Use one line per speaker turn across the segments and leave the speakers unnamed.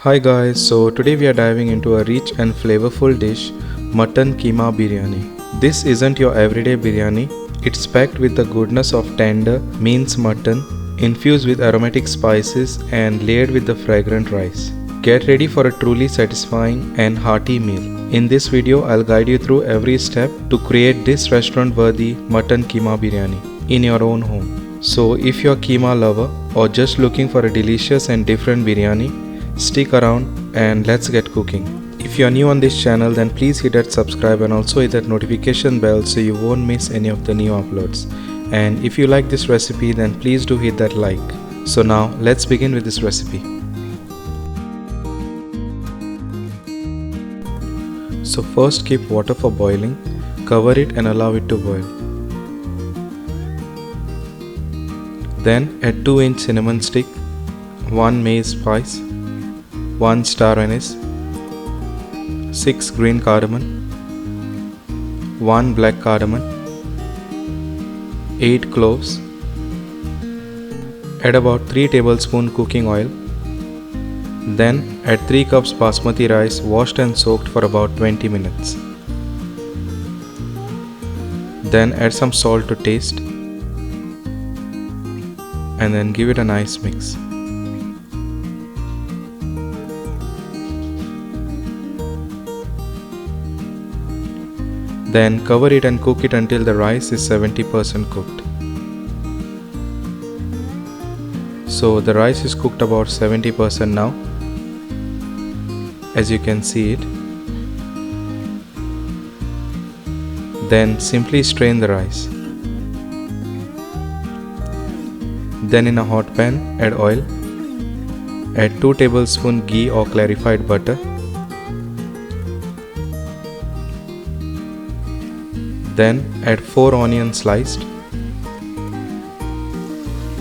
Hi guys, so today we are diving into a rich and flavorful dish, Mutton Keema Biryani. This isn't your everyday biryani, it's packed with the goodness of tender, minced mutton, infused with aromatic spices and layered with the fragrant rice. Get ready for a truly satisfying and hearty meal. In this video, I'll guide you through every step to create this restaurant-worthy Mutton Keema Biryani in your own home. So if you're a keema lover or just looking for a delicious and different biryani, stick around and let's get cooking. If you are new on this channel, then please hit that subscribe and also hit that notification bell so you won't miss any of the new uploads. And if you like this recipe, then please do hit that like. So now let's begin with this recipe. So first keep water for boiling, cover it and allow it to boil. Then add 2-inch cinnamon stick, 1 maize spice, 1 star anise, 6 green cardamom, 1 black cardamom, 8 cloves. Add about 3 tablespoons cooking oil. Then add 3 cups basmati rice washed and soaked for about 20 minutes. Then add some salt to taste and then give it a nice mix. Then cover it and cook it until the rice is 70% cooked. So the rice is cooked about 70% now, as you can see it. Then simply strain the rice. Then in a hot pan, add oil. Add 2 tablespoons ghee or clarified butter. Then add 4 onions sliced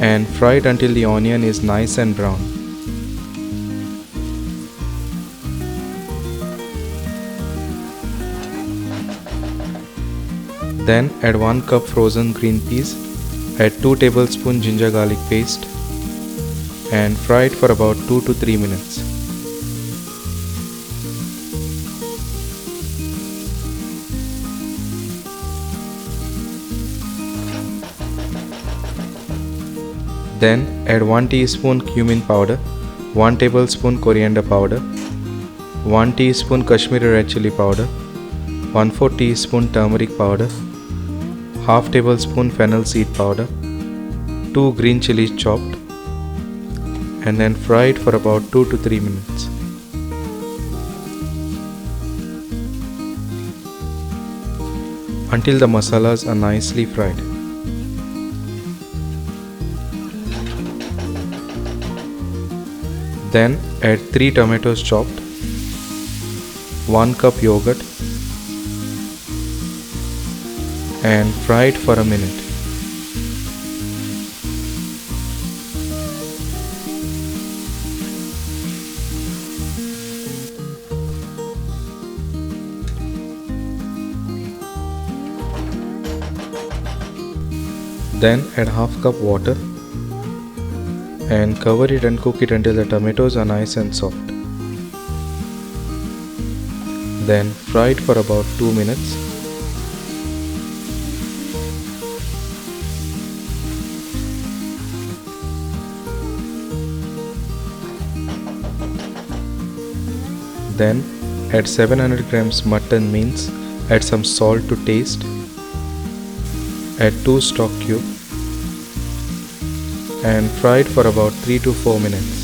and fry it until the onion is nice and brown. Then add 1 cup frozen green peas, add 2 tablespoons ginger garlic paste and fry it for about 2 to 3 minutes. Then add 1 teaspoon cumin powder, 1 tablespoon coriander powder, 1 teaspoon Kashmiri red chili powder, 1/4 teaspoon turmeric powder, half tablespoon fennel seed powder, 2 green chilies chopped, and then fry it for about 2 to 3 minutes. Until the masalas are nicely fried. Then add 3 tomatoes chopped, 1 cup yogurt and fry it for a minute. Then add half cup water and cover it and cook it until the tomatoes are nice and soft. Then fry it for about 2 minutes. Then add 700 grams mutton mince, add some salt to taste, add 2 stock cubes and fry it for about 3 to 4 minutes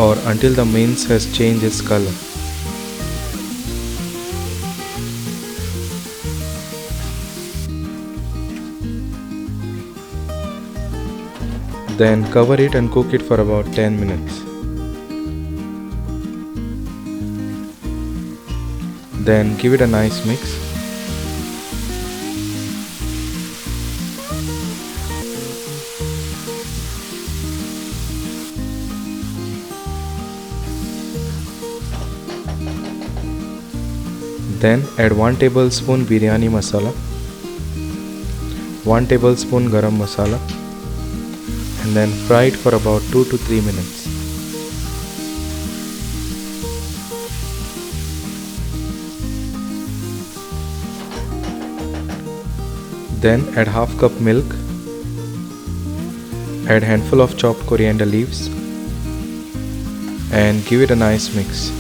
or until the mince has changed its color. Then cover it and cook it for about 10 minutes. Then give it a nice mix. Then add 1 tablespoon biryani masala, 1 tablespoon garam masala and then fry it for about 2 to 3 minutes. Then add half cup milk, add handful of chopped coriander leaves and give it a nice mix.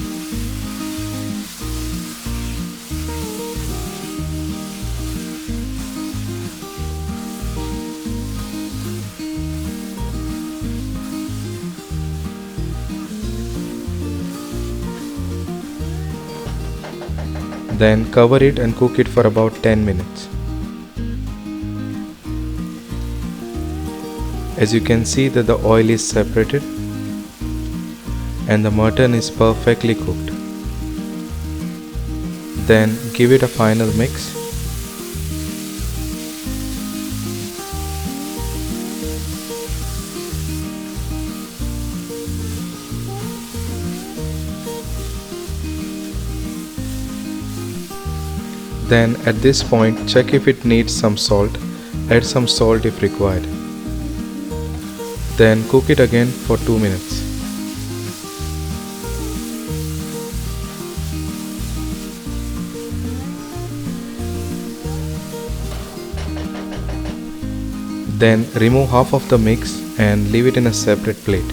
Then cover it and cook it for about 10 minutes. As you can see that the oil is separated and the mutton is perfectly cooked. Then give it a final mix. Then at this point check if it needs some salt. Add some salt if required. Then cook it again for 2 minutes. Then remove half of the mix and leave it in a separate plate,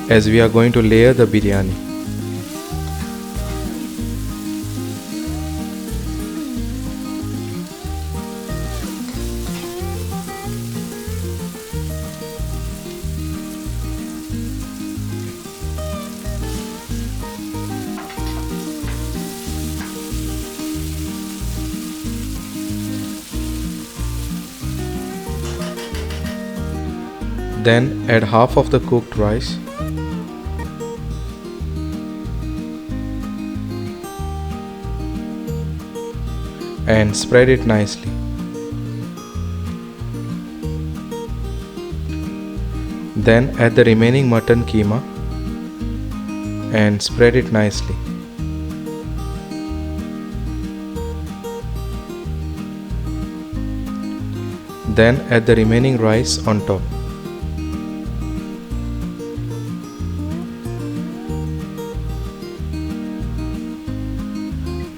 as we are going to layer the biryani. Then add half of the cooked rice and spread it nicely. Then add the remaining mutton keema and spread it nicely. Then add the remaining rice on top.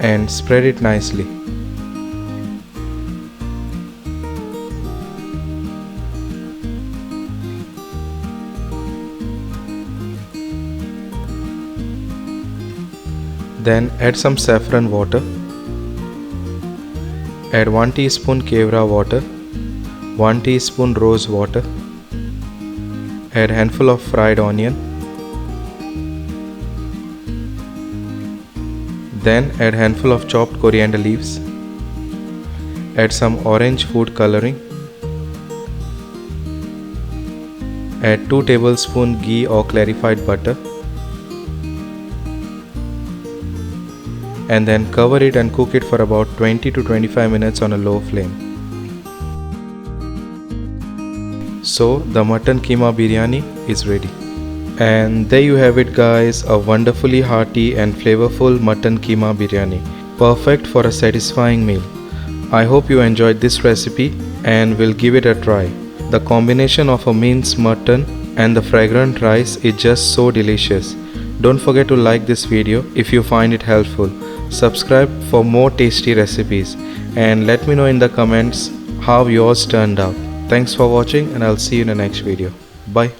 And spread it nicely. Then add some saffron water. Add 1 teaspoon kevra water, 1 teaspoon rose water. Add handful of fried onion. Then add handful of chopped coriander leaves. Add some orange food coloring. Add 2 tablespoons ghee or clarified butter. And then cover it and cook it for about 20 to 25 minutes on a low flame. So the mutton keema biryani is ready. And there you have it guys, a wonderfully hearty and flavorful mutton keema biryani, perfect for a satisfying meal. I hope you enjoyed this recipe and will give it a try. The combination of a minced mutton and the fragrant rice is just so delicious. Don't forget to like this video if you find it helpful. Subscribe for more tasty recipes and let me know in the comments how yours turned out. Thanks for watching and I'll see you in the next video. Bye.